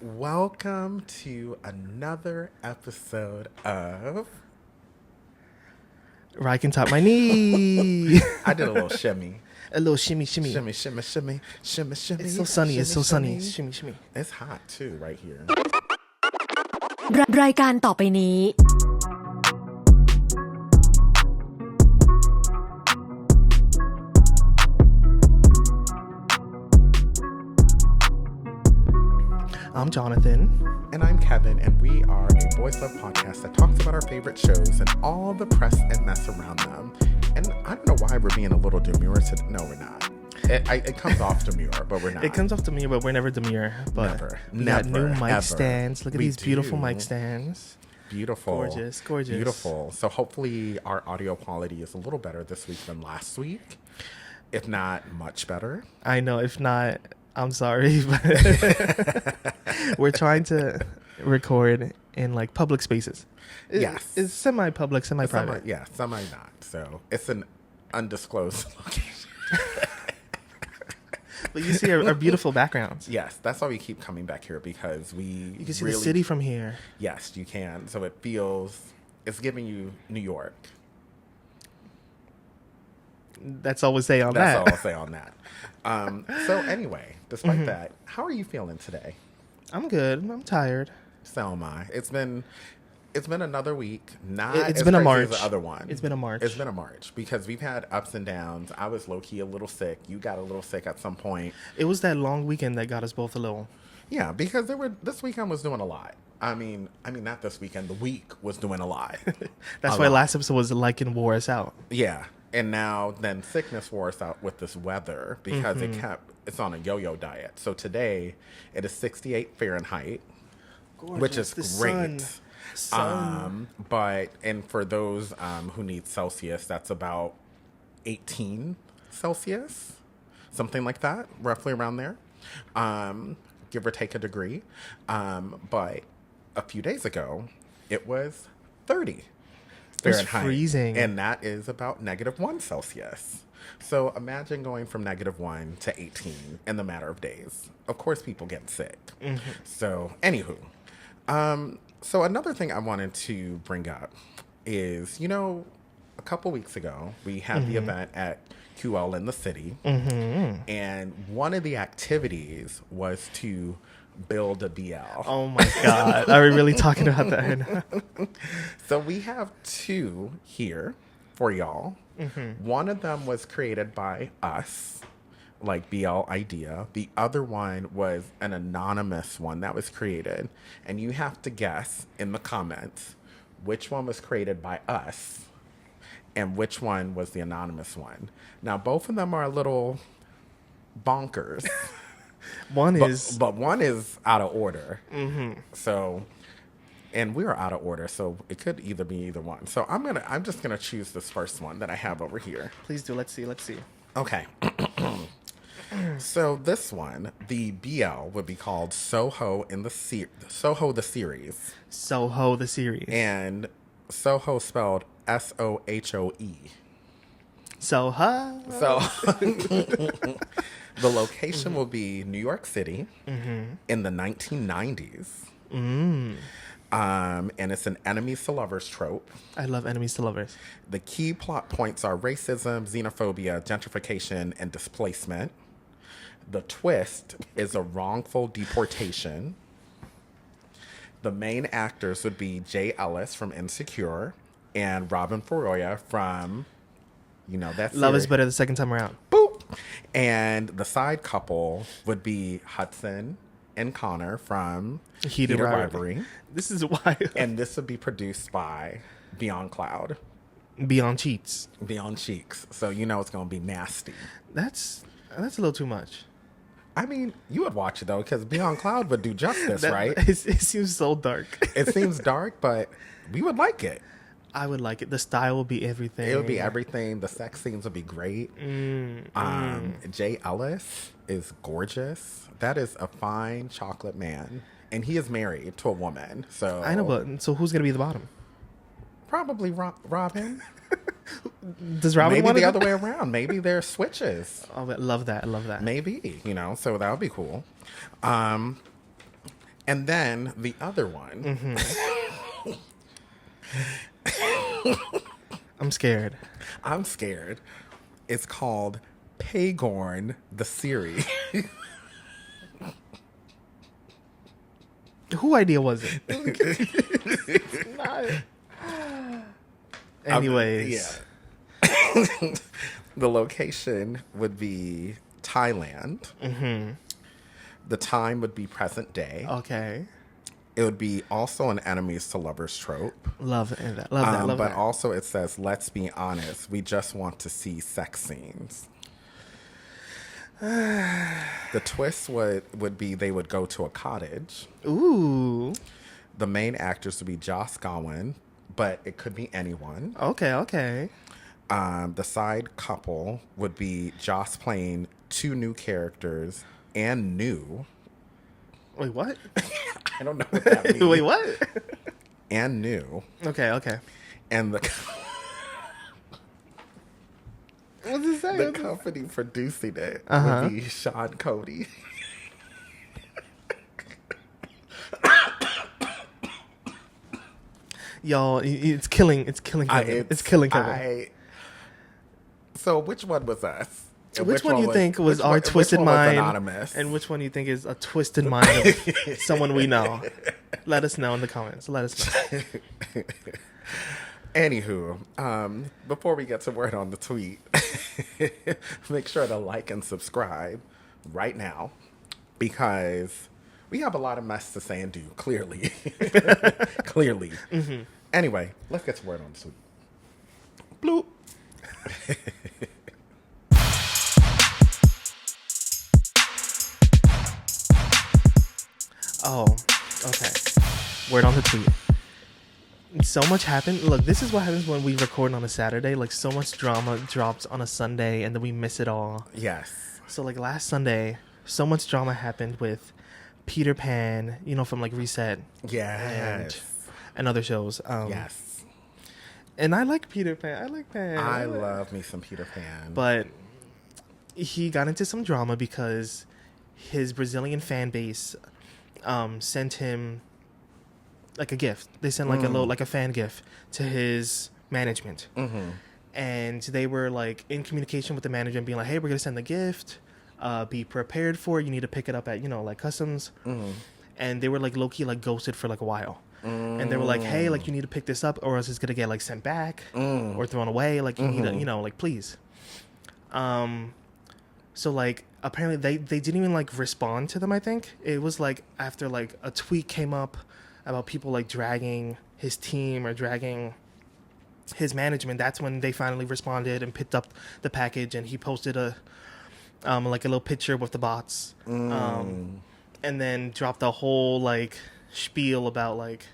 Welcome to another episode of RyCanTopMyKnee. I did a little shimmy. A little shimmy, shimmy. Shimmy, shimmy, shimmy, shimmy, shimmy. It's so sunny. It's so sunny. Shimmy. Shimmy, shimmy. It's hot too right here. รายการต่อไปนี้ I'm Jonathan. And I'm Kevin, and we are a Boys Love podcast that talks about our favorite shows and all the press and mess around them. And I don't know why we're being a little demure today. No, we're not. It comes off demure, but we're not. It comes off demure, but we're never demure. But we got new mic stands. Look at these beautiful mic stands. Beautiful. Gorgeous. Beautiful. So hopefully our audio quality is a little better this week than last week. If not, much better. I know. If not, I'm sorry. But we're trying to record in like public spaces. Yes. It's semi-public, semi-private. Semi not. So it's an undisclosed location. But you see our beautiful backgrounds. Yes, that's why we keep coming back here, because you can see the city from here. Yes, you can. So it's giving you New York. That's all we'll say on that. That's all I'll say on that. So anyway, despite that, how are you feeling today? I'm good. I'm tired. So am I. It's been another week. It's been a March. The other one. It's been a March. It's been a March because we've had ups and downs. I was low key a little sick. You got a little sick at some point. It was that long weekend that got us both a little. Yeah, because this weekend was doing a lot. I mean, not this weekend. The week was doing a lot. That's why last episode was like and wore us out. Yeah, and now then sickness wore us out with this weather because it's on a yo-yo diet. So today it is 68 Fahrenheit, Gorgeous. which is great. Sun. But for those who need Celsius, that's about 18 Celsius, something like that, roughly around there, give or take a degree. But a few days ago, it was 30 Fahrenheit. It's freezing. And that is about -1 Celsius. So imagine going from -1 to 18 in the matter of days. Of course, people get sick. So, anywho. So another thing I wanted to bring up is, a couple weeks ago, we had the event at QL in the city. And one of the activities was to build a BL. Oh my God. Are we really talking about that? So we have two here for y'all. One of them was created by us, like BL idea. The other one was an anonymous one that was created, and you have to guess in the comments which one was created by us and which one was the anonymous one. Now both of them are a little bonkers. But one is out of order. So, and we're out of order, so it could either be either one. So I'm just gonna choose this first one that I have over here. Please do. Let's see. Okay. So this one, the BL would be called Soho the series. Soho the series. And Soho spelled SOHOE. Soho. So the location will be New York City in the 1990s. And it's an enemies to lovers trope. I love enemies to lovers. The key plot points are racism, xenophobia, gentrification, and displacement. The twist is a wrongful deportation. The main actors would be Jay Ellis from Insecure and Robin Foroya from, that Love is better the second time around. Boop. And the side couple would be Hudson and Connor from Heated Rivalry. This is wild. And this would be produced by Beyond Cloud. Beyond Cheats. Beyond Cheeks. So it's going to be nasty. That's a little too much. I mean, you would watch it, though, because Beyond Cloud would do justice, right? It seems so dark. It seems dark, but we would like it. I would like it. The style will be everything. It would be everything. The sex scenes would be great. Jay Ellis is gorgeous. That is a fine chocolate man. And he is married to a woman. So I know, but so who's going to be the bottom? Probably Robin. Does Robin maybe want the other way around? Maybe they're switches. Oh, I love that. I love that. Maybe, so that would be cool. And then the other one. I'm scared. I'm scared. It's called Paygorn the series. Who idea was it? It's not. Anyways. Yeah. The location would be Thailand. The time would be present day. Okay. It would be also an enemies to lovers trope. Love that. Love but that. also it says, let's be honest, we just want to see sex scenes. The twist would be they would go to a cottage. Ooh. The main actors would be Joss Gowen, but it could be anyone. Okay. The side couple would be Joss playing 2 new characters and new. Wait, what? I don't know what that means. Wait, what? And new. Okay. And the What's it say? the company producing it would be Sean Cody. Y'all, it's killing Kevin. It's killing Kevin. So which one was us? And Which one you think was our twisted mind, and which one you think is a twisted mind of someone we know? Let us know in the comments. Let us know. Anywho, before we get to word on the tweet, make sure to like and subscribe right now because we have a lot of mess to say and do, clearly. Clearly. Anyway, let's get to word on the tweet. Bloop. Oh, okay. Word on the tweet. So much happened. Look, this is what happens when we record on a Saturday. Like, so much drama drops on a Sunday, and then we miss it all. Yes. So, like, last Sunday, so much drama happened with Peter Pan, from, like, Reset. Yes. And other shows. Yes. And I like Peter Pan. I like Pan. I love me some Peter Pan. But he got into some drama because his Brazilian fan base sent him like a gift. They sent like a fan gift to his management. And they were like in communication with the management being like, hey, we're gonna send the gift, be prepared for it. You need to pick it up at like customs. And they were like low-key like ghosted for like a while. And they were like, hey, like you need to pick this up or else it's gonna get like sent back or thrown away, like you need to like please. So like apparently they didn't even like respond to them. I think it was like after like a tweet came up about people like dragging his team or dragging his management. That's when they finally responded and picked up the package, and he posted a like a little picture with the bots, and then dropped a whole like spiel about like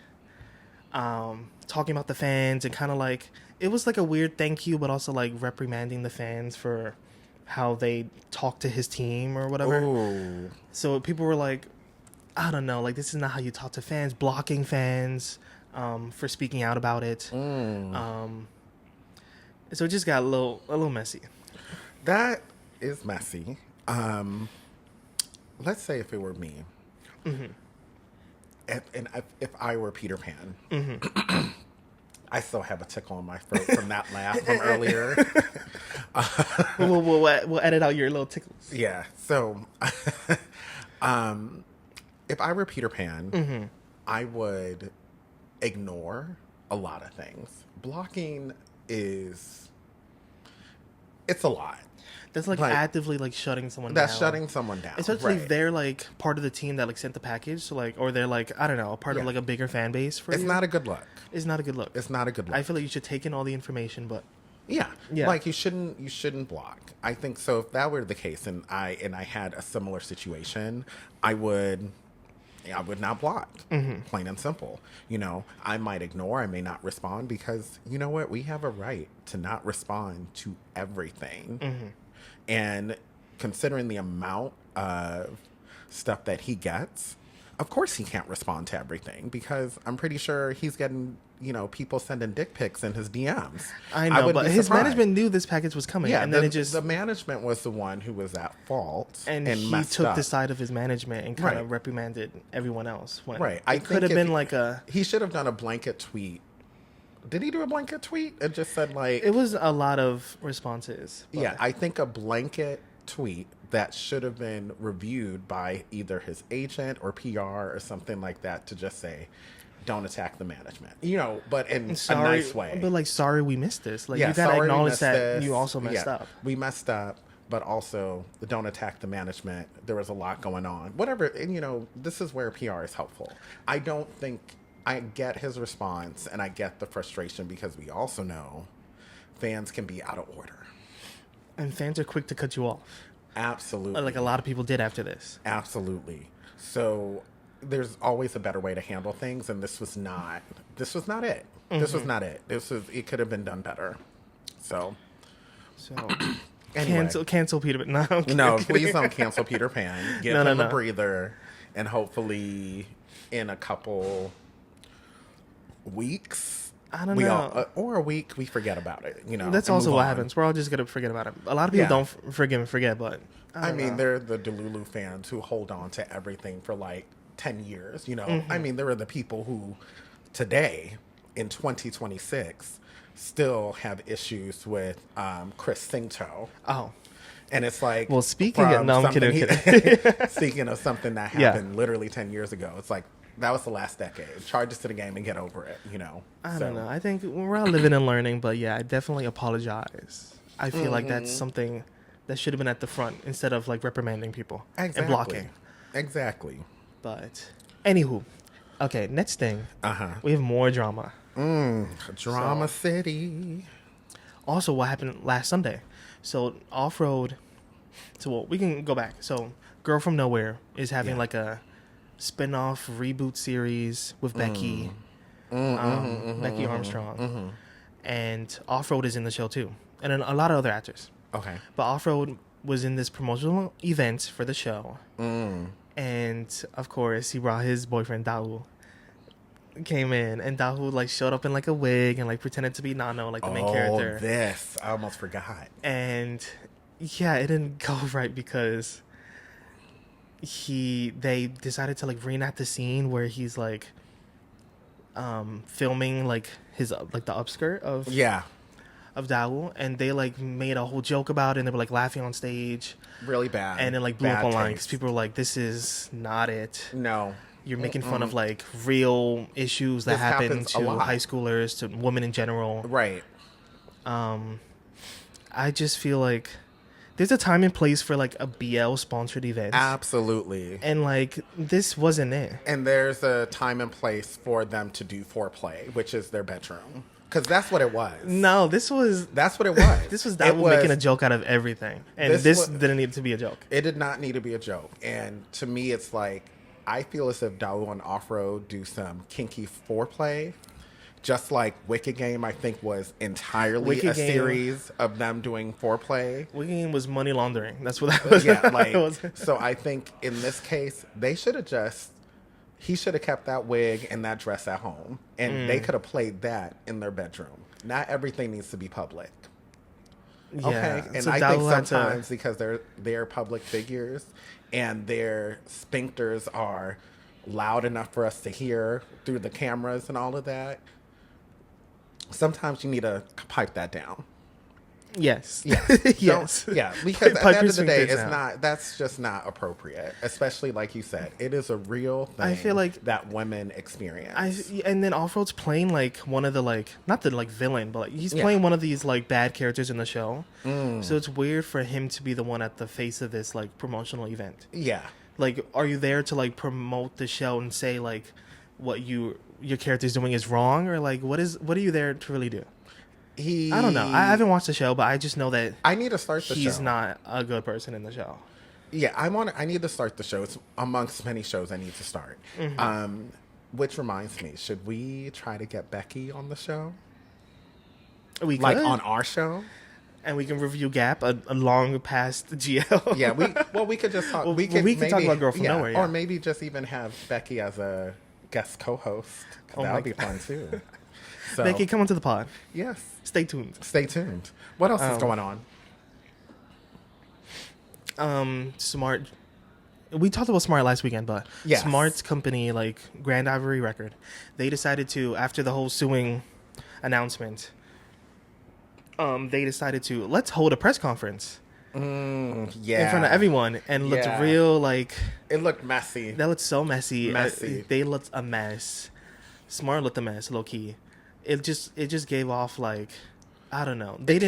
talking about the fans and kind of like it was like a weird thank you, but also like reprimanding the fans for how they talk to his team or whatever. Ooh. So people were like, I don't know, like this is not how you talk to fans, blocking fans for speaking out about it. So it just got a little messy. That is messy. Let's say if it were me, if I were Peter Pan, I still have a tickle in my throat from that laugh from earlier. We'll edit out your little tickles. Yeah. So, if I were Peter Pan, I would ignore a lot of things. Blocking it's a lot. That's like actively like shutting someone down. That's shutting someone down. Especially if they're like part of the team that like sent the package. So like, or they're like, I don't know, a part of like a bigger fan base for It's not a good look. It's not a good look. It's not a good look. I feel like you should take in all the information, but yeah. Like you shouldn't block. I think so. If that were the case, and I had a similar situation, I would not block. Plain and simple. I might ignore. I may not respond because you know what? We have a right to not respond to everything. And considering the amount of stuff that he gets, of course he can't respond to everything because I'm pretty sure he's getting, people sending dick pics in his DMs. I know, but his management knew this package was coming. Yeah, and then the management was the one who was at fault. And he took the side of his management and kind of reprimanded everyone else. Right. It could have been like he should have done a blanket tweet. Did he do a blanket tweet? It just said like... It was a lot of responses. Yeah, I think a blanket tweet that should have been reviewed by either his agent or PR or something like that to just say, don't attack the management. But in a nice way. But like, sorry we missed this. Like, you gotta acknowledge that you also messed up. We messed up, but also don't attack the management. There was a lot going on. Whatever, and this is where PR is helpful. I get his response and I get the frustration because we also know fans can be out of order. And fans are quick to cut you off. Absolutely. Like a lot of people did after this. Absolutely. So there's always a better way to handle things, and this was not it. This was not it. It could have been done better. So anyway. Cancel Peter Pan. No, please don't cancel Peter Pan. Give him a breather, and hopefully in a couple weeks, I don't know. Or a week, we forget about it. That's also what happens. We're all just gonna forget about it. A lot of people don't forgive and forget, but I mean, they're the Delulu fans who hold on to everything for like 10 years. I mean, there are the people who today in 2026 still have issues with Chris Singto. Oh. And it's like, well, speaking of something that happened literally 10 years ago, it's like, that was the last decade. Charge us to the game and get over it, I don't know. I think we're all living and learning, but yeah, I definitely apologize. I feel like that's something that should have been at the front instead of like reprimanding people and blocking. Exactly. But anywho, okay, next thing. We have more drama. Drama City. Also, what happened last Sunday? So Off-Road. So we can go back. So Girl from Nowhere is having like a spin-off reboot series with Becky, Becky Armstrong, and Off-Road is in the show too, and then a lot of other actors. Okay, but Off-Road was in this promotional event for the show, and of course he brought his boyfriend Dahu. Came in, and Dahu like showed up in like a wig and like pretended to be Nano, like the main character. This I almost forgot. And yeah, it didn't go right because they decided to like reenact the scene where he's like filming like his like the upskirt of Dahu, and they like made a whole joke about it, and they were like laughing on stage really bad, and then like blew up online because people were like, this is not it. No, you're making fun of like real issues that happen to high schoolers, to women in general, right? I just feel like there's a time and place for like a BL sponsored event. Absolutely. And like this wasn't it. And there's a time and place for them to do foreplay, which is their bedroom. Because that's what it was. No, that's what it was. This was Dahu making a joke out of everything. And this didn't need to be a joke. It did not need to be a joke. And to me, it's like, I feel as if Dahu and Off-Road do some kinky foreplay. Just like Wicked Game, I think, was entirely a series of them doing foreplay. Wicked Game was money laundering. That's what that was. Yeah, like, so I think in this case, he should have kept that wig and that dress at home. And they could have played that in their bedroom. Not everything needs to be public. Yeah. Okay? And so I think sometimes because they're public figures and their sphincters are loud enough for us to hear through the cameras and all of that, sometimes you need to pipe that down. Yes. Yes. Yeah. Because at the end of the day, that's just not appropriate. Especially like you said, it is a real thing. I feel like that women experience. And then Off-Road's playing like one of the like, not the like villain, but like he's playing one of these like bad characters in the show. So it's weird for him to be the one at the face of this like promotional event. Yeah. Like, are you there to like promote the show and say like what your character's doing is wrong, or like what are you there to really do? I don't know. I haven't watched the show, but I just know that I need to start the show. He's not a good person in the show. Yeah, I need to start the show. It's amongst many shows I need to start. Which reminds me, should we try to get Becky on the show? We could. Like on our show? And we can review Gap, a long past GL. Yeah, we could just talk. We we could talk about Girl from Nowhere, yeah. Or maybe just even have Becky as a guest co-host. That would be fun too. So, Becky, come onto the pod. Yes. Stay tuned. Stay tuned. What else is going on? Smart. We talked about Smart last weekend, but Yes. Smart's company, like Grand Ivory Record, they decided to, after the whole suing announcement, they decided to let's hold a press conference Yeah. in front of everyone, and looked Yeah. real like It looked messy. that looked so messy. Messy. They looked a mess. Smart looked a mess, low key. It just gave off like, I don't know. It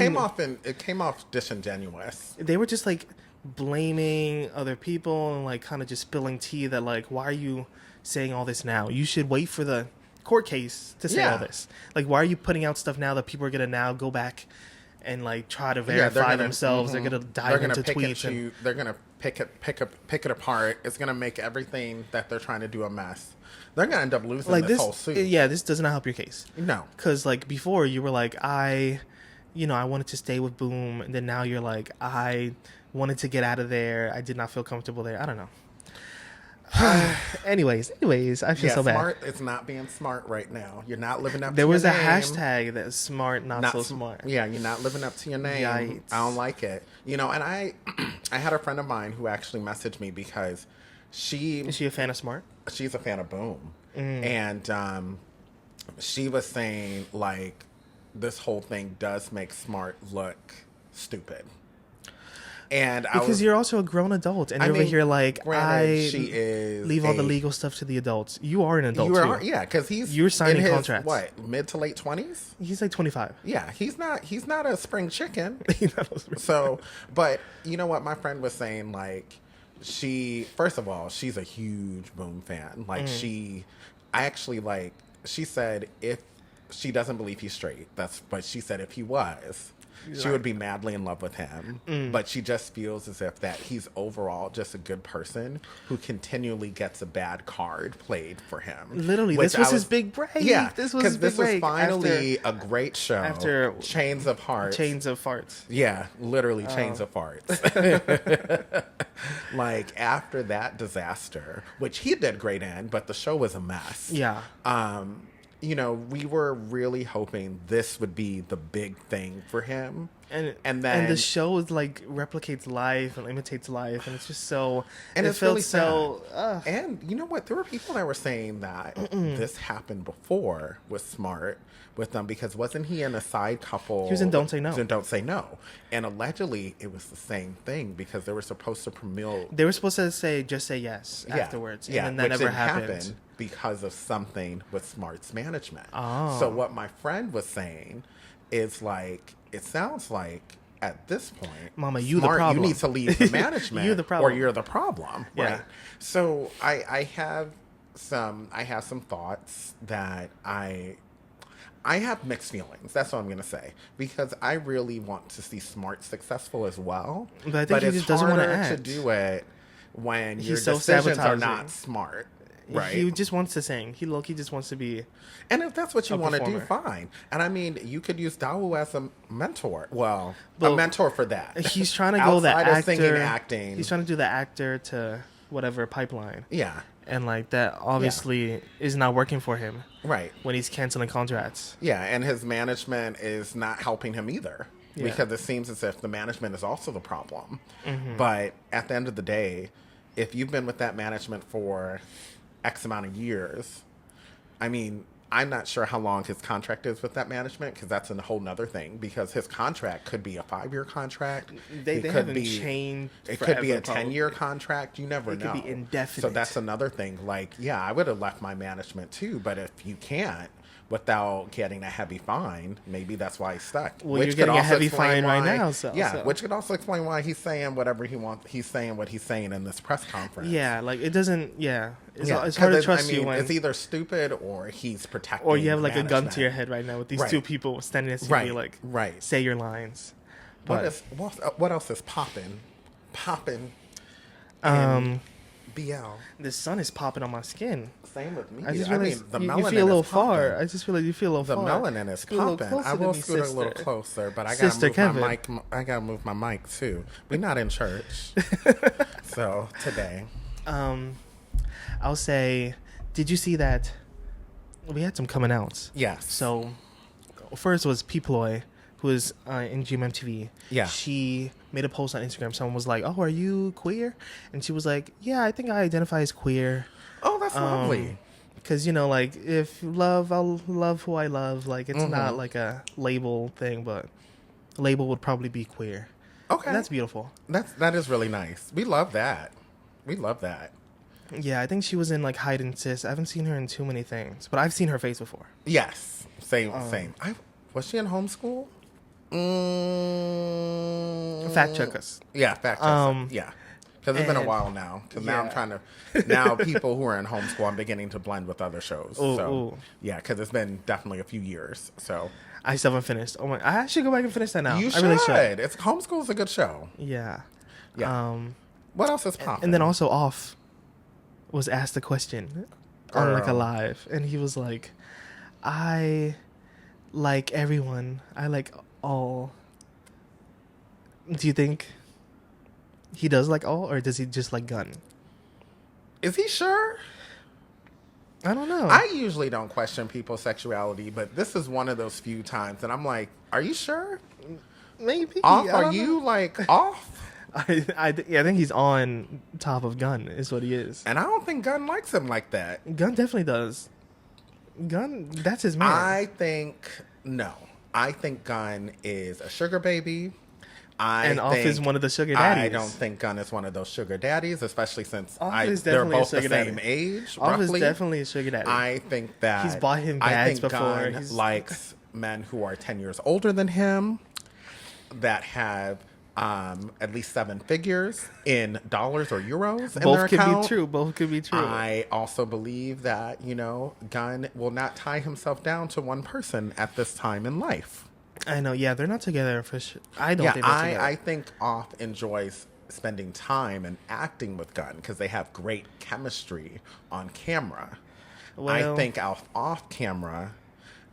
came off disingenuous. They were just like blaming other people and like kind of just spilling tea that like, why are you saying all this now? You should wait for the court case to say all this. Like, why are you putting out stuff now that people are gonna now go back and like try to verify themselves? They're gonna dive into tweets and they're gonna pick it apart. It's gonna make everything that they're trying to do a mess. They're gonna end up losing like this whole suit. Yeah, this does not help your case. No, because like before you were like, I wanted to stay with Boom, and then now you're like, I wanted to get out of there. I did not feel comfortable there. I don't know. Anyways, I feel so bad. Smart is not being smart right now. You're not living up to There your was a name. hashtag that smart, not so smart. Yeah, you're not living up to your name. Yikes. I don't like it. And I had a friend of mine who actually messaged me because Is she a fan of Smart? she's a fan of Boom. And she was saying, like, this whole thing does make Smart look stupid. And Because you're also a grown adult, and you're over here like, granted, she is leave all the legal stuff to the adults. You are an adult too. Yeah, because You're signing in his, contracts. What, mid to late 20s? He's like 25. Yeah, he's not a spring chicken. So, but you know what? My friend was saying, like, first of all, she's a huge Boom fan. Like, she said if she doesn't believe he's straight, but she said if he was, she would be madly in love with him. But she just feels as if that he's overall just a good person who continually gets a bad card played for him. Literally, this was his big break. Yeah, this was his big break. Finally a great show. After Chains of Hearts. Chains of Farts. Yeah, literally Chains of Farts. Like, after that disaster, which he did great in, but the show was a mess. Yeah. We were really hoping this would be the big thing for him. And the show is like replicates life and imitates life, and it's just so. And it felt really so. And you know what? There were people that were saying that this happened before with Smart with them, because wasn't he in a side couple? He was in Don't Say No. He was in Don't Say No, and allegedly it was the same thing because they were supposed to promote. They were supposed to say just say yes afterwards, and then that never happened because of something with Smart's management. Oh. So what my friend was saying is, like, it sounds like at this point, Mama, you Smart, the problem. You need to leave the management. You're the problem. Or you're the problem. Yeah. Right. So I have some thoughts that I have mixed feelings. That's what I'm going to say, because I really want to see Smart successful as well. But I think he just doesn't want to act. To do it when your so decisions are sabotaging. not smart. Right. He just wants to sing. He low-key just wants to be. And if that's what you want to do, performer. fine. And I mean, you could use Dawu as a mentor. Well, a mentor for that. He's trying to go the Outside of actor. singing, acting. He's trying to do the actor to whatever pipeline. Yeah. And like that obviously is not working for him. Right. When he's canceling contracts. Yeah, and his management is not helping him either. Yeah. Because it seems as if the management is also the problem. Mm-hmm. But at the end of the day, if you've been with that management for X amount of years, I mean, I'm not sure how long his contract is with that management, because that's a whole nother thing, because his contract could be a 5-year contract. They haven't changed. It could be a 10-year contract. You never know. It could be indefinite. So that's another thing. Like, yeah, I would have left my management too, but if you can't without getting a heavy fine, maybe that's why he's stuck. Well, you're getting a heavy fine right now. Which could also explain why he's saying whatever he wants. He's saying what he's saying in this press conference. Yeah, like it doesn't. Yeah, it's hard to trust you when it's either stupid or he's protecting. Or you have like management. a gun to your head right now with these two people standing next to you, like, say your lines. What else is popping? BL. The sun is popping on my skin. Same with me. I just I realized mean, the you melanin feel a little is pumping. far. I just feel like you feel a little The far. melanin is Scoot a little pumping. I closer to will me, scoot a little sister. closer, but I Sister gotta move Kevin. my mic. I gotta move my mic too. We're not in church, so today. I'll say, did you see that? We had some coming outs. Yes. So, first was P-Ploy, who is in GMMTV. Yeah. She made a post on Instagram. Someone was like, "Oh, are you queer?" And she was like, "Yeah, I think I identify as queer." Oh, that's lovely. Because, you know, like, if love, I'll love who I love. Like, it's not like a label thing, but a label would probably be queer. Okay. And that's beautiful. That is really nice. We love that. We love that. Yeah, I think she was in, like, Hide and Sis. I haven't seen her in too many things, but I've seen her face before. Yes. Same. Was she in homeschool? Fact check us. Yeah, fact check us. Yeah. Because it's been a and- while now. Because now I'm trying to... Now people who are in homeschool, I'm beginning to blend with other shows. Ooh. Yeah, because it's been definitely a few years. So... I still haven't finished. Oh my! I should go back and finish that now. You I really should. It's Homeschool's a good show. Yeah. Yeah. What else is popping? And then also Off was asked a question on like a Girl. live, and he was like, "I like everyone. I like all." Do you think he does like all, or does he just like Gunn? Is he sure? I don't know. I usually don't question people's sexuality, but this is one of those few times, and I'm like, "Are you sure? Maybe. Off? I Are don't you know. like off?" I think he's on top of Gunn. Is what he is. And I don't think Gunn likes him like that. Gunn definitely does. Gunn, that's his man. I think Gunn is a sugar baby. Off is one of the sugar daddies. I don't think Gunn is one of those sugar daddies, especially since Off is they're definitely a both the sugar same daddy. age. Off is roughly. definitely a sugar daddy. I think that He's bought him I bags think before. Gunn He's- likes men who are 10 years older than him, that have at least 7 figures in dollars or euros in their Both could account. be true. Both could be true. I also believe that, Gunn will not tie himself down to one person at this time in life. I know. Yeah, they're not together for sure. I don't Yeah, think they're together. I think Off enjoys spending time and acting with Gunn because they have great chemistry on camera. I Well- think off camera,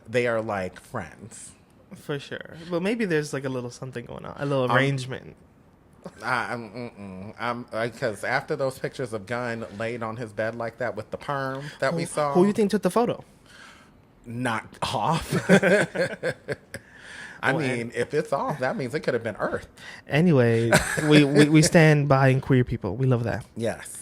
they are like friends. For sure. But maybe there's like a little something going on. A little arrangement. Because after those pictures of Gunn laid on his bed like that with the perm that we saw, Who you think took the photo? not Off. I mean, if it's Off, that means it could have been Earth. Anyway, we stand by queer people. We love that. Yes.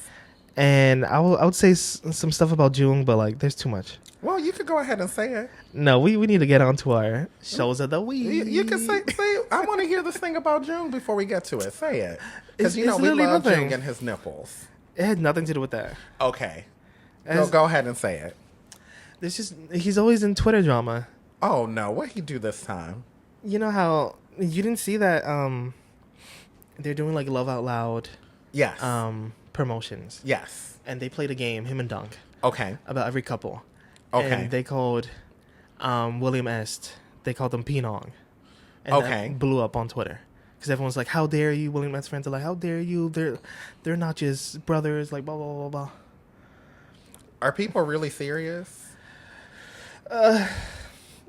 And I would say some stuff about Jung, but like there's too much. Well, you could go ahead and say it. No, we need to get on to our shows of the week. You can say. I want to hear this thing about Jung before we get to it. Say it, because It's we literally love nothing. Jung and his nipples. It had nothing to do with that. Okay, As- go ahead and say it. There's just he's always in Twitter drama. Oh no, what he do this time? You know how you didn't see that they're doing like Love Out Loud Yes. promotions. Yes. And they played a game, him and Dunk, Okay. about every couple. Okay. And they called William Est, they called him Penong. And Okay. that blew up on Twitter. Because everyone's like, how dare you? William Est's friends are like, how dare you? They're not just brothers, like blah, blah, blah, blah. Are people really serious?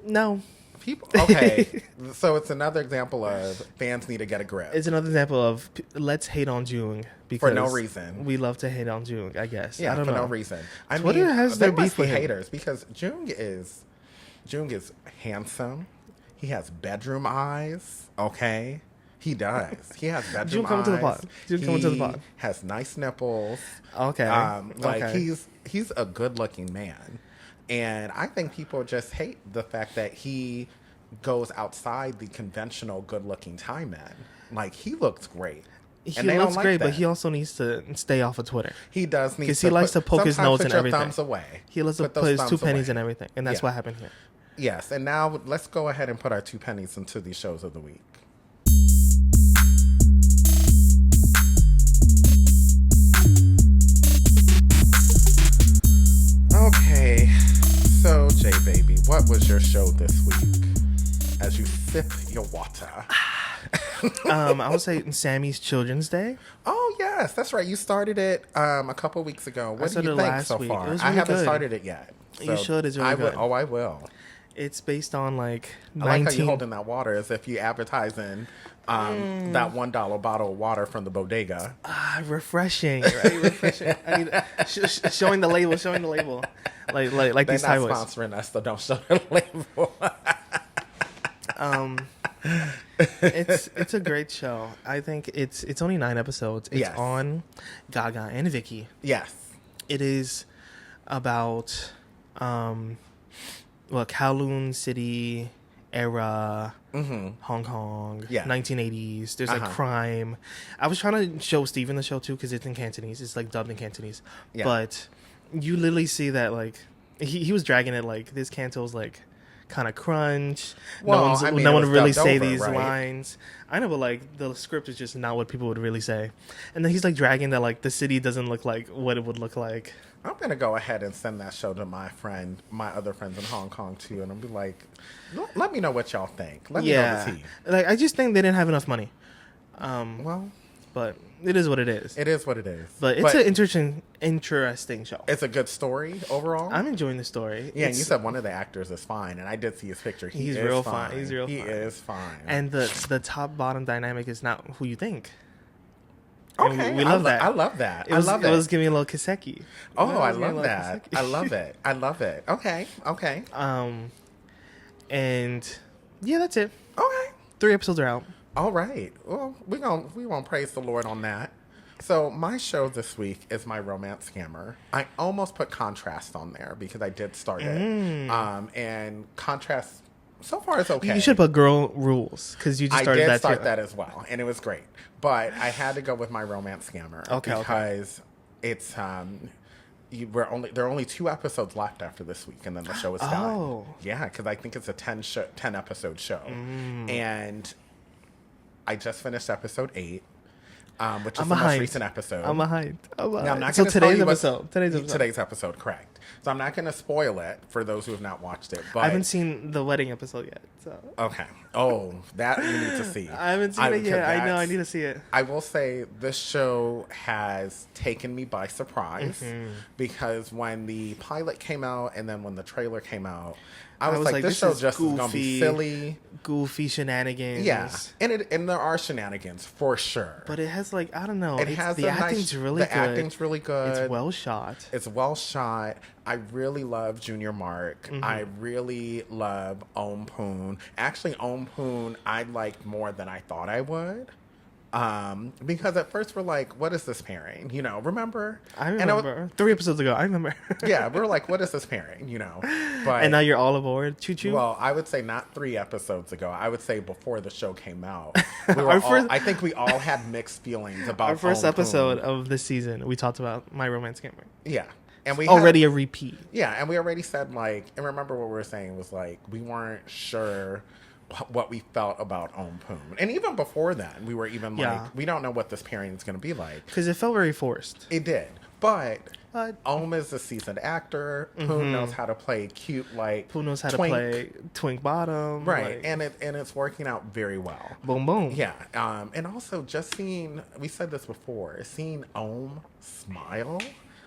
No. People. Okay. So it's another example of fans need to get a grip. It's another example of let's hate on Jung. Because For no reason. We love to hate on Jung, I guess. Yeah, I don't for know. no reason. Twitter has there their must beef be with him. haters because Jung is handsome. He has bedroom eyes. Okay, he does. He has bedroom Jung, eyes. come to the pod. Jung, come to the pod. Has nice nipples. Okay. Okay. He's a good-looking man, and I think people just hate the fact that he goes outside the conventional good-looking Thai men. Like he looks great. He And they don't looks like great, that. but he also needs to stay off of Twitter. He does need 'Cause he likes to poke his sometimes nose put in your everything. thumbs away. He loves to Put put those his 2 thumbs pennies away. in everything, and that's Yeah. what happened here. Yes, and now let's go ahead and put our 2 pennies into these shows of the week. Okay, so J Baby, what was your show this week? As you sip your water. I would say Sammy's Children's Day. Oh yes, that's right. You started it a couple weeks ago. What do you think last so week. far? It was I really haven't good. started it yet. You should. It's really I good. will. Oh, I will. It's based on like I like how 19. you're holding that water as if you advertising that $1 bottle of water from the bodega. Refreshing, right? Refreshing. I need showing the label, like They're these not highways. sponsoring us, so don't show the label. It's a great show. I think it's only 9 episodes. It's Yes. on Gaga and Vicky. Yes. It is about Kowloon City era, Hong Kong, Yeah. 1980s. There's like crime. I was trying to show Steven the show too because it's in Cantonese. It's like dubbed in Cantonese. Yeah. But you literally see that like he was dragging it like this Canto's like kind of crunch. Well, I mean, no it one was would really dubbed say over, these right? lines. I know, but like the script is just not what people would really say. And then he's like dragging that like the city doesn't look like what it would look like. I'm gonna go ahead and send that show to my other friends in Hong Kong too, and I'll be like, let me know what y'all think. Let me know the tea. Like I just think they didn't have enough money. Well, But it is what it is. it is what it is. But it's an interesting show. It's a good story overall. I'm enjoying the story. Yeah, and you said one of the actors is fine, and I did see his picture. He's is real fine. fine. He's real He fine. is fine. And the top bottom dynamic is not who you think. okay, And we love that. I love that. It was, I love it it. was giving me a little Kiseki. Oh, I It was giving me a love little that. Kiseki. I love it. I love it. Okay. And yeah, that's it. Okay. 3 episodes are out. All right. Well, we won't praise the Lord on that. So my show this week is my romance scammer. I almost put Contrast on there because I did start it. And Contrast so far is okay. You should put Girl Rules because you just started that I did start too. that as well, and it was great. But I had to go with my romance scammer because it's there are only 2 episodes left after this week, and then the show is done. Oh. Yeah, because I think it's a 10 episode show, and I just finished episode 8. Which is the most recent episode. I'm behind. Now, I'm not So gonna tell you today's episode, correct. So I'm not going to spoil it for those who have not watched it. But I haven't seen the wedding episode yet. So okay. Oh, that you need to see. I haven't seen it yet. I know. I need to see it. I will say this show has taken me by surprise because when the pilot came out and then when the trailer came out, I was like, this show just is going to be silly. Goofy shenanigans. Yeah. And there are shenanigans for sure. But it has like, I don't know. It has the acting's really good. The acting's really good. It's well shot. It's well shot. I really love Junior Mark. I really love Om Poon. Actually, Om Poon I liked more than I thought I would. Because at first we're like, what is this pairing? You know, remember? I remember. 3 episodes ago, I remember. Yeah, we were like, what is this pairing? You know? But and now you're all aboard. Choo choo. well, I would say not 3 episodes ago. I would say before the show came out. I think we all had mixed feelings about our first Om episode Poon. of this season. We talked about My Romance Scammer. Yeah. And we already a repeat. Yeah, and we already said like, and remember what we were saying was like, we weren't sure what we felt about Om Poon. And even before then, we were even like, we don't know what this pairing is going to be like. Because it felt very forced. It did. But Om is a seasoned actor. Poon knows how to play cute, like Poon knows how to play twink bottom. Right. Like, and it's working out very well. Boom, boom. Yeah. And also just seeing, we said this before, seeing Om smile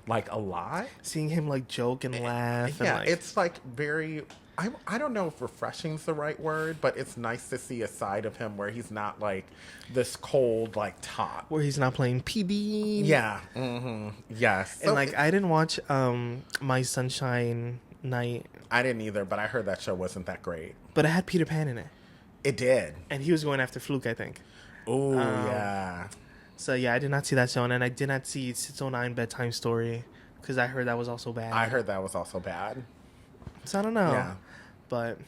like a lot. Seeing him like joke and laugh. Yeah, and, like, it's like very, I don't know if refreshing is the right word, but it's nice to see a side of him where he's not like this cold, like top. Where he's not playing PB. Yeah. Yes. And like, I didn't watch My Sunshine Night. I didn't either, but I heard that show wasn't that great. But it had Peter Pan in it. It did. And he was going after Fluke, I think. Oh, yeah. So yeah, I did not see that show, and then I did not see 609 Bedtime Story because I heard that was also bad. I heard that was also bad. So I don't know. Yeah. But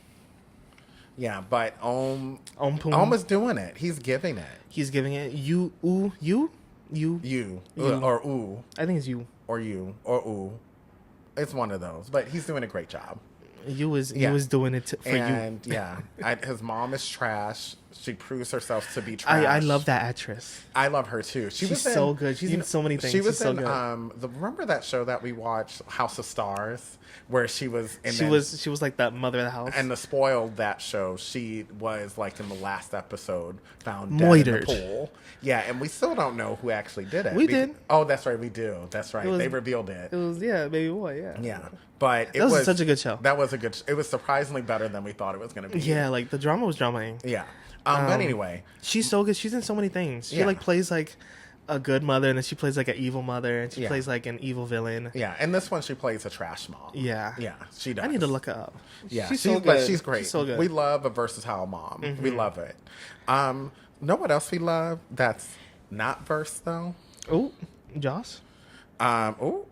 Om Poon is doing it. He's giving it. He's giving it you. Or ooh. I think it's you. Or you or ooh. It's one of those, but he's doing a great job. You was doing it for you. And yeah, his mom is trash. She proves herself to be trash. I love that actress. I love her too. She's so good. She's in so many things. She was She's so in good. remember that show that we watched, House of Stars, where she was She was like the mother of the house. and the spoiled that show. She was like in the last episode found dead in the pool. Yeah, and we still don't know who actually did it. We did. Oh, that's right, we do. That's right. They revealed it. It was Baby Boy. Yeah. Yeah, but That was such a good show. That was a good. It was surprisingly better than we thought it was going to be. Yeah, like the drama was dramaing. Yeah. But anyway, she's so good. She's in so many things. She like plays like a good mother, and then she plays like an evil mother, and she plays like an evil villain. Yeah, and this one she plays a trash mom. Yeah, yeah, she does. I need to look her up. Yeah, she's so good. She's great. She's so good. We love a versatile mom. Mm-hmm. We love it. Know what else we love? That's not verse though. Oh, Joss. Oh.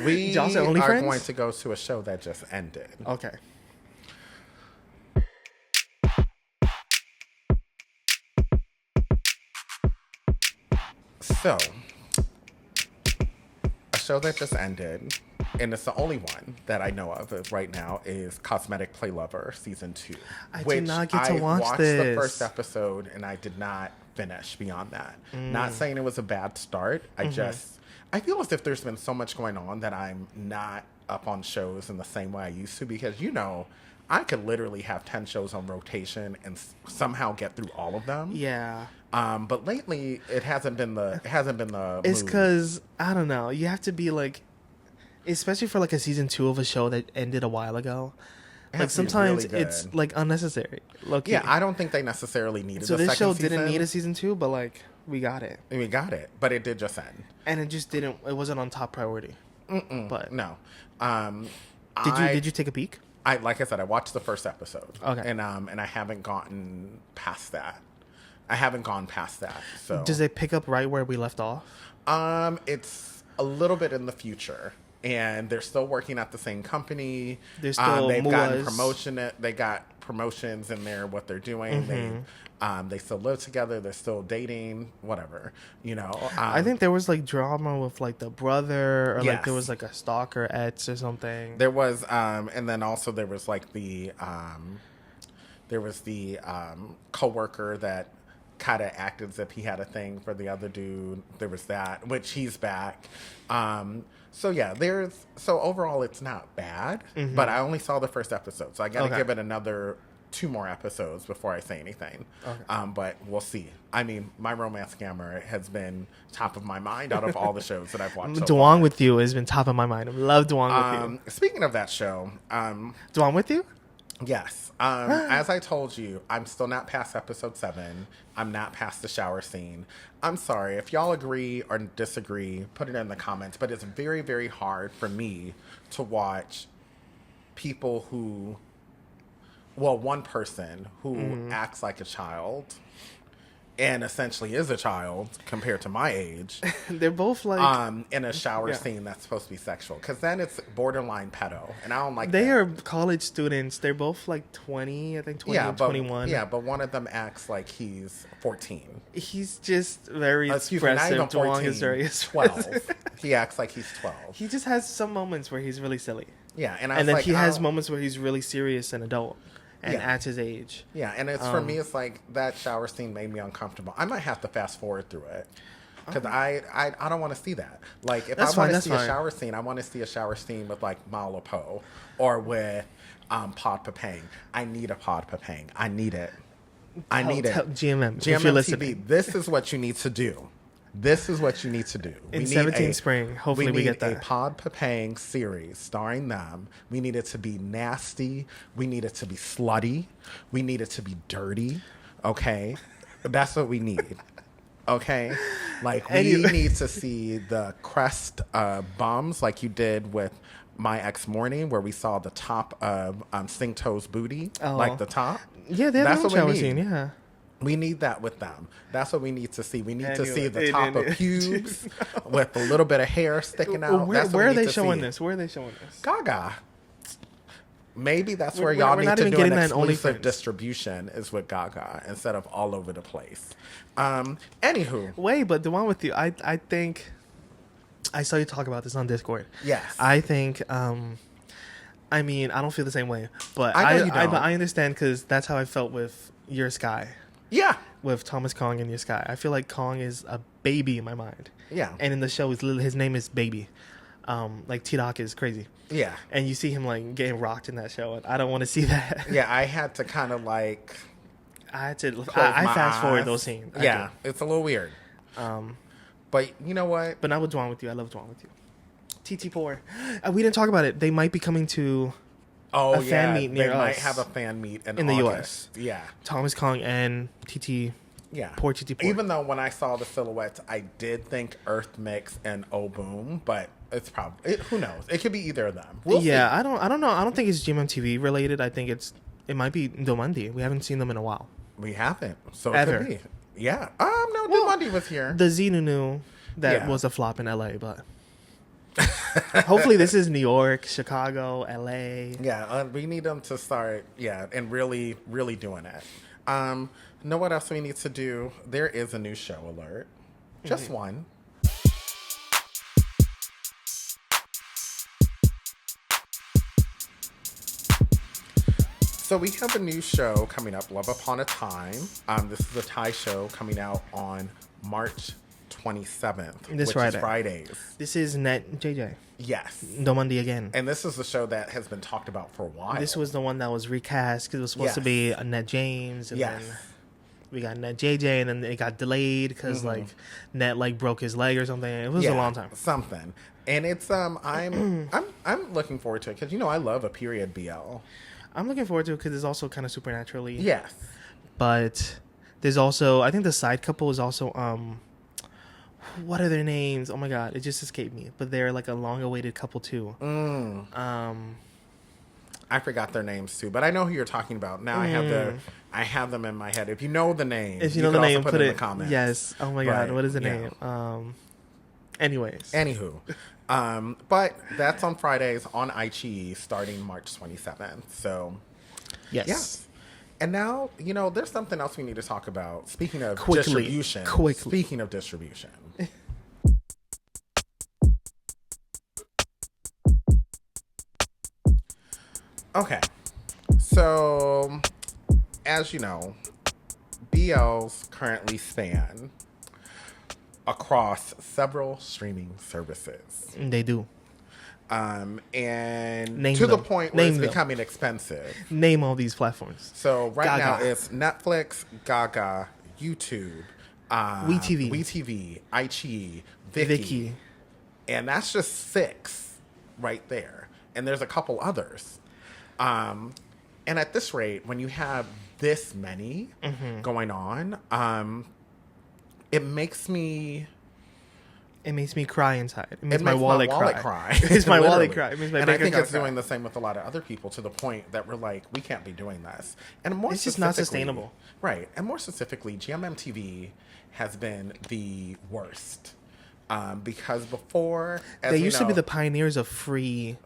We Joss are OnlyFans? going to go to a show that just ended. Okay. So, a show that just ended, and it's the only one that I know of right now, is Cosmetic Play Lover Season 2. I did not get to watch watched this. the first episode, and I did not finish beyond that. Not saying it was a bad start. I feel as if there's been so much going on that I'm not up on shows in the same way I used to, because, I could literally have 10 shows on rotation and somehow get through all of them. Yeah. But lately it hasn't been the It's move. because I don't know. You have to be like, especially for like a season 2 of a show that ended a while ago. Like sometimes really it's like unnecessary. Low-key. Yeah, I don't think they necessarily needed. So a this second show season. didn't need a season 2, but like we got it. We got it, but it did just end. And it just didn't. It wasn't on top priority. But No. did you take a peek? Like I said, I watched the first episode. Okay. And I haven't gotten past that. I haven't gone past that. So Does it pick up right where we left off? It's a little bit in the future, and they're still working at the same company. They're still they've gotten muas. They got promotions in there. What they're doing, they still live together. They're still dating. Whatever, I think there was like drama with like the brother, or like there Yes. was like a stalker ex or something. there was, and then also there was like the coworker that kind of acted as if he had a thing for the other dude. There was that, which he's back. So yeah, so overall it's not bad, but I only saw the first episode, so I got to give it another 2 more episodes before I say anything. Okay. But we'll see. I mean, My Romance Scammer has been top of my mind out of all the shows that I've watched. Dwang With You has been top of my mind. I love Dwang With You. Speaking of that show, Dwang With You? yes. As I told you, I'm still not past episode 7. I'm not past the shower scene. I'm sorry. If y'all agree or disagree, put it in the comments. But it's very, very hard for me to watch people who... Well, one person who acts like a child and essentially is a child compared to my age. They're both like... in a shower scene that's supposed to be sexual. Because then it's borderline pedo. And I don't like They that. are college students. They're both like 20, I think 20 or 21. Yeah, but one of them acts like he's 14. He's just very Excuse me, not expressive. even 14, Dwang is very 12. He acts like he's 12. He just has some moments where he's really silly. Yeah, and then he has moments where he's really serious and adult. And at his age. Yeah, and it's for me, it's like that shower scene made me uncomfortable. I might have to fast forward through it. Because I don't want to see that. Like, if I want to see a shower scene, I want to see a shower scene with, like, Mala Po or with Pod Papang. I need a Pod Papang. I need it. I need it. GMM, if you're listening. TV, this is what you need to do. This is what you need to do. In 17 spring, hopefully we get that. We need a Pod Papang series starring them. We need it to be nasty. We need it to be slutty. We need it to be dirty. Okay? That's what we need. Okay? Like, we need to see the crest bums like you did with My Ex Morning, where we saw the top of Sing To's booty. Like the top. Yeah, they have their own shower scene, yeah. We need that with them. That's what we need to see. We need to see the top of pubes with a little bit of hair sticking out. Where are they showing this? Where are they showing this? Gaga. Maybe that's where y'all need to do an exclusive distribution is with Gaga instead of all over the place. Anywho. Wait, but the one with you, I think... I saw you talk about this on Discord. Yes. I think... I mean, I don't feel the same way, but I know you don't. I understand because that's how I felt with Your Sky. Yeah. With Thomas Kong and Your Sky. I feel like Kong is a baby in my mind. Yeah. And in the show, his name is Baby. Like T-Doc is crazy. Yeah. And you see him like getting rocked in that show, and I don't want to see that. Yeah, I had to kind of like. I fast forward those scenes. Yeah, it's a little weird. But you know what? But not with Dwang With You. I love Dwang With You. TT4. We didn't talk about it. They might be coming to a fan meet near us. They might have a fan meet in the August. US. Yeah. Thomas Kong and TT. Yeah. Poor TT4. Even though when I saw the silhouettes, I did think Earth Mix and O Boom, but it's probably who knows? It could be either of them. We'll see. I don't know. I don't think it's GMMTV related. I think it might be Domandi. We haven't seen them in a while. We haven't. So Ever. it could be. Yeah. No, Domandi was here. The Zenunu that was a flop in LA, but hopefully this is New York, Chicago, LA. Yeah, we need them to start, and really, really doing it. Know what else we need to do? There is a new show alert. Just one. So we have a new show coming up, Love Upon a Time. This is a Thai show coming out on March 27th, which is Fridays. This is Net JJ. Yes. Domandi again. And this is the show that has been talked about for a while. This was the one that was recast because it was supposed to be a Net James. And then we got Net JJ, and then it got delayed because like Net like broke his leg or something. It was a long time. Something. And it's I'm looking forward to it because I love a period BL. I'm looking forward to it because it's also kind of supernaturally. Yes. But there's also, I think the side couple is also what are their names? Oh my god, it just escaped me. But they're like a long-awaited couple too. I forgot their names too, but I know who you're talking about. Now I have them in my head. If you know the name, if you know the name, put it in the comments. Yes. Oh my god, what is the name? Anyways. Anywho. But that's on Fridays on iQIYI starting March 27th. So yes. Yeah. And now, there's something else we need to talk about. Speaking of distribution. Speaking of distribution. Okay. So, as you know, BLs currently span across several streaming services. They do. And Name to them. the point where it's becoming expensive. Name all these platforms. So right now it's Netflix, Gaga, YouTube, WeTV, iQIYI, Viki. And that's just 6 right there. And there's a couple others. And at this rate, when you have this many going on, it makes me cry inside. It makes my wallet cry. It makes my wallet cry. It makes my and I think it's cry. doing the same with a lot of other people to the point that we're like, we can't be doing this. And it's just not sustainable. Right. And more specifically, GMMTV has been the worst. Because before... They used to be the pioneers of free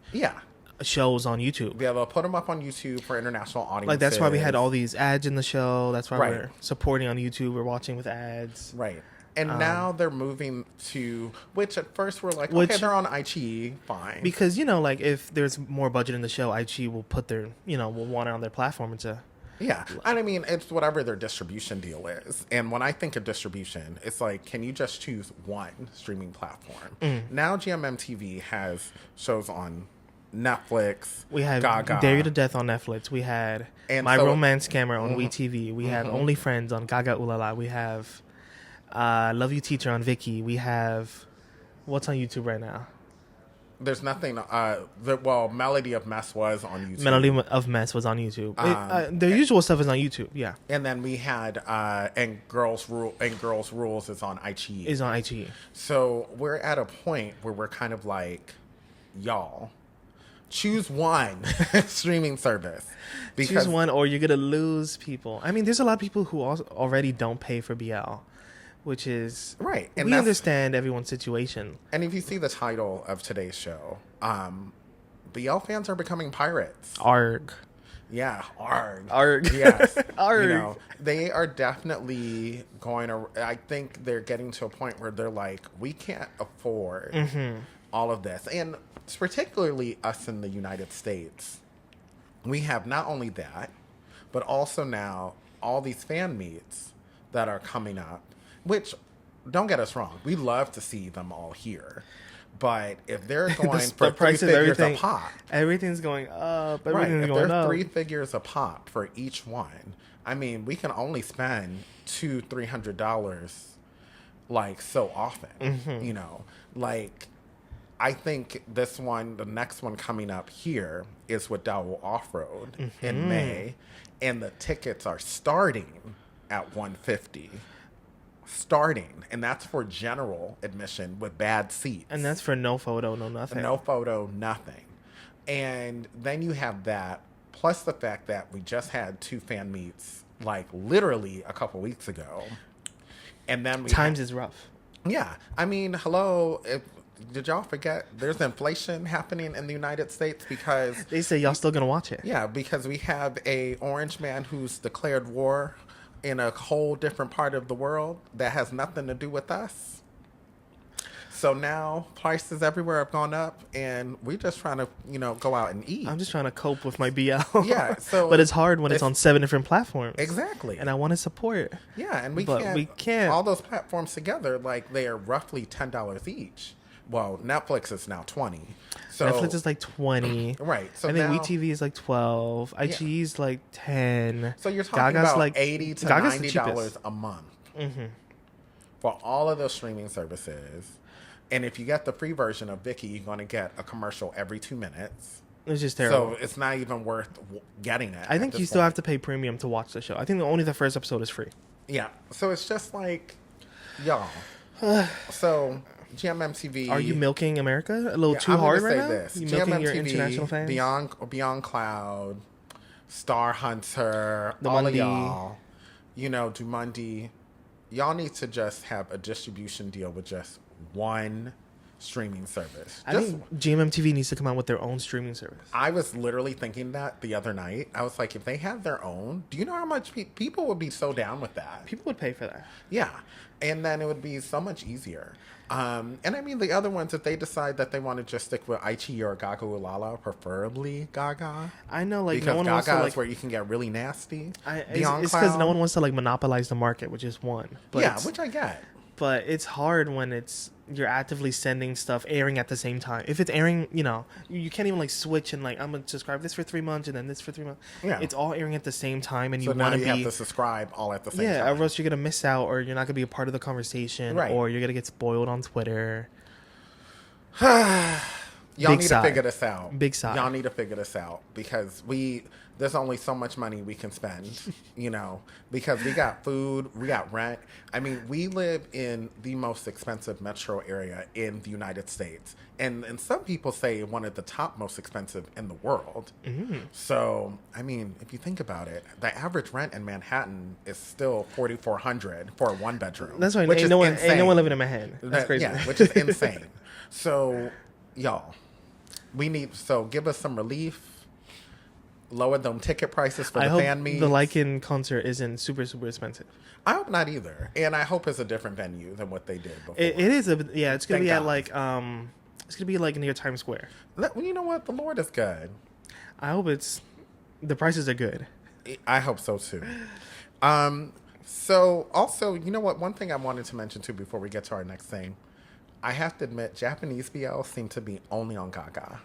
shows on YouTube. Yeah, they'll put them up on YouTube for international audiences. Like, that's why we had all these ads in the show. That's why we're supporting on YouTube. We're watching with ads. Right. And now they're moving to, which at first we're like, okay, they're on iQIYI, fine. Because, like, if there's more budget in the show, iQIYI will put their, will want it on their platform. Yeah. And I mean, it's whatever their distribution deal is. And when I think of distribution, it's like, can you just choose one streaming platform? Now GMMTV has shows on Netflix, we had Gaga. Dare You to Death on Netflix. We had My Romance Scammer on WeTV. We have OnlyFriends on Gaga Ulala. We have Love You Teacher on Viki. We have what's on YouTube right now? There's nothing. Melody of Mess was on YouTube. Melody of Mess was on YouTube. The usual stuff is on YouTube. Yeah. And then we had and Girls Rules is on iQIYI. Is on iQIYI. So we're at a point where we're kind of like, y'all, choose one streaming service. Choose one, or you're gonna lose people. I mean, there's a lot of people who already don't pay for BL. Which is right, and we understand everyone's situation. And if you see the title of today's show, BL fans are becoming pirates. Argh. Yeah, Argh. Argh. Yes. Argh. They are definitely going to... I think they're getting to a point where they're like, we can't afford all of this. And particularly us in the United States, we have not only that, but also now all these fan meets that are coming up, which, don't get us wrong, we love to see them all here. But if they're going for three figures a pop, everything's going up. If they're 3 figures a pop for each one, I mean, we can only spend $200-$300 like so often, you know, like. I think the next one coming up here is with Dowell Off-Road in May, and the tickets are starting at $150. Starting, and that's for general admission with bad seats. And that's for no photo, no nothing. No photo, nothing. And then you have that, plus the fact that we just had 2 fan meets, like literally a couple weeks ago. And then Times is rough. Yeah. I mean, hello, did y'all forget there's inflation happening in the United States because they say y'all still gonna watch it? Yeah, because we have a orange man who's declared war in a whole different part of the world that has nothing to do with us. So now prices everywhere have gone up, and we're just trying to, you know, go out and eat. I'm just trying to cope with my BL. Yeah, so but it's hard when it's on 7 different platforms. Exactly. And I want to support. Yeah, and we can't. All those platforms together, like, they are roughly $10 each. Well, Netflix is now $20. So Netflix is like $20. Right. So I think WeTV is like $12. IGE is like $10. So you're talking Gaga's about like $80 to $90 a month for all of those streaming services. And if you get the free version of Viki, you're going to get a commercial every 2 minutes. It's just terrible. So it's not even worth getting it. I think you still have to pay premium to watch the show. I think only the first episode is free. Yeah. So it's just like, y'all. So GMMTV. Are you milking America a little too hard right now? This. You milking your international fans? Beyond Cloud, Star Hunter, all of y'all, you know, Dumundi, y'all need to just have a distribution deal with just one streaming service. I think GMMTV needs to come out with their own streaming service. I was literally thinking that the other night. I was like, if they had their own, do you know how much people would be so down with that? People would pay for that. Yeah. And then it would be so much easier. And I mean, the other ones, if they decide that they want to just stick with Aichi or Gaga Ulala, preferably Gaga. I know, like, because no one Gaga wants to, like, is where you can get really nasty. It's because no one wants to, like, monopolize the market, which is one. But yeah, which I get. But it's hard when you're actively sending stuff airing at the same time. If it's airing, you know, you can't even like switch and like, I'm gonna subscribe this for 3 months and then this for 3 months. Yeah, it's all airing at the same time, and you want to have to subscribe all at the same time. Yeah, or else you're gonna miss out, or you're not gonna be a part of the conversation, or you're gonna get spoiled on Twitter. Y'all need to figure this out. Big sigh. Y'all need to figure this out because there's only so much money we can spend, you know, because we got food, we got rent. I mean, we live in the most expensive metro area in the United States. And some people say one of the top most expensive in the world. Mm-hmm. So, I mean, if you think about it, the average rent in Manhattan is still $4,400 for a 1-bedroom. That's right. Ain't no one living in Manhattan. That's crazy. Yeah, which is insane. So, y'all, give us some relief. Lower them ticket prices for the fan meets. The RyCan concert isn't super, super expensive. I hope not either. And I hope it's a different venue than what they did before. It is it's gonna be at like it's gonna be like near Times Square. You know what? The Lord is good. I hope the prices are good. I hope so too. So also, you know what? One thing I wanted to mention too before we get to our next thing, I have to admit, Japanese BL seem to be only on Gaga.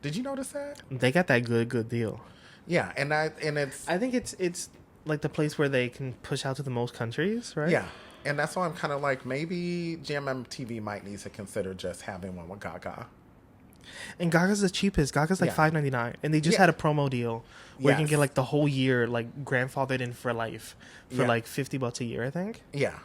Did you notice that? They got that good deal. Yeah, and it's. I think it's like the place where they can push out to the most countries, right? Yeah, and that's why I'm kind of like, maybe GMMTV might need to consider just having one with Gaga. And Gaga's the cheapest. Gaga's like $5.99, and they just had a promo deal where you can get like the whole year, like grandfathered in for life for like $50 a year, I think. Yeah,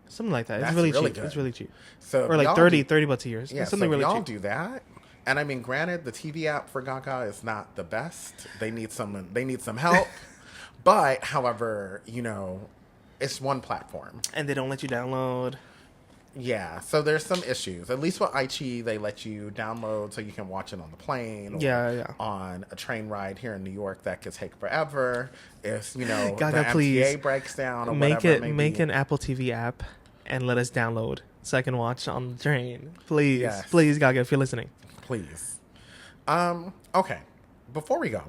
something like that. It's really cheap. Good. It's really cheap. So or like $30 a year. Yeah, something really y'all cheap. Do that. And I mean, granted, the TV app for Gaga is not the best. They need some help. But, however, you know, it's one platform. And they don't let you download. Yeah, so there's some issues. At least with Aichi, they let you download so you can watch it on the plane. Or on a train ride here in New York that could take forever. If, you know, Gaga, the please MTA breaks down or whatever it may make be. an Apple TV app and let us download second watch on the train. Please, Yes. please, Gaga, if you're listening. Please. Okay. Before we go,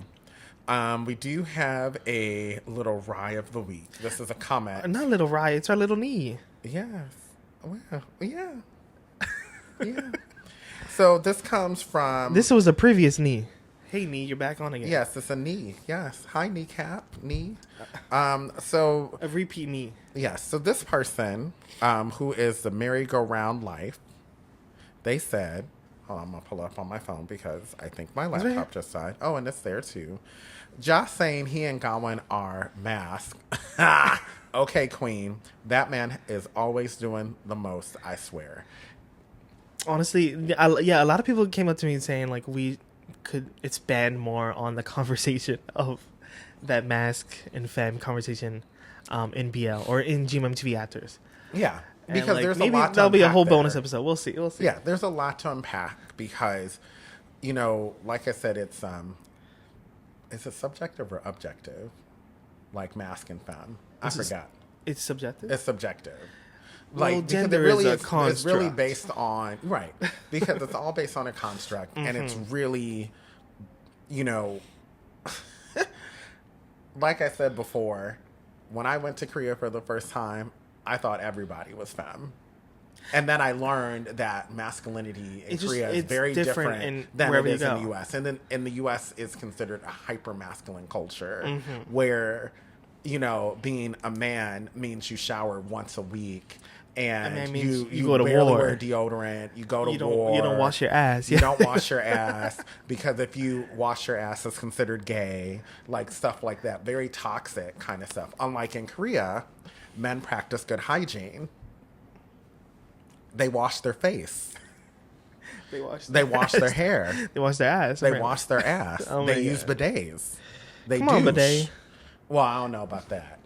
we do have a little Rye of the week. This is a comment. Not little Rye, it's our little knee. Yes. Well, yeah. Yeah. So this comes from... This was a previous knee. Hey, knee, you're back on again. Yes, it's a knee. Yes. Hi, kneecap. Knee. So... A repeat knee. Yes. So this person, who is the merry-go-round life, they said... Hold on, I'm going to pull it up on my phone because I think my laptop just died. Oh, and it's there too. Josh saying he and Gawain are masked. Okay, queen. That man is always doing the most, I swear. Honestly, a lot of people came up to me saying like we could expand more on the conversation of that mask and femme conversation in BL or in GMMTV actors. Yeah, And, because like, there's a maybe lot to that'll be a unpack whole there. bonus episode. We'll see. Yeah, there's a lot to unpack because, you know, like I said, it's is it subjective or objective? Like mask and femme. I forgot. It's subjective. It's subjective. Well, Like, because gender it really is a it's really construct. based on, right, because it's all based on a construct, and it's really, you know, like I said before, when I went to Korea for the first time, I thought everybody was femme. And then I learned that masculinity in Korea is it's very different different in than it wherever you is in go. the U.S. And then in the U.S. is considered a hyper-masculine culture Mm-hmm. where, you know, being a man means you shower once a week and man means you you go to barely war. wear deodorant, you go to war. You don't wash your ass. You don't wash your ass because if you wash your ass, it's considered gay, like stuff like that. Very toxic kind of stuff. Unlike in Korea, men practice good hygiene. They wash their face. They wash Their hair. They wash their ass. They apparently. wash their ass. Oh my They use God. bidets. They Come on, douche. bidet. Well, I don't know about that.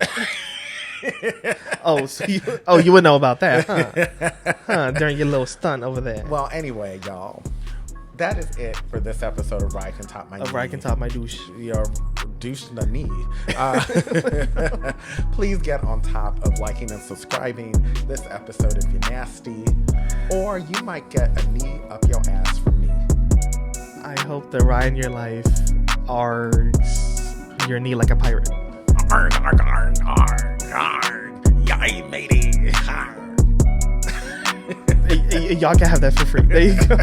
Oh, so you would know about that, huh? During your little stunt over there. Well, anyway, y'all, that is it for this episode of Rye Can Top My Knee. Rye Can Top My Douche. Your douche the knee. Please get on top of liking and subscribing this episode if you're nasty, or you might get a knee up your ass from me. I hope the Rye in your life args your knee like a pirate. Arg, arg, arg, arg, arg. Yay, matey. Y'all can have that for free. There you go.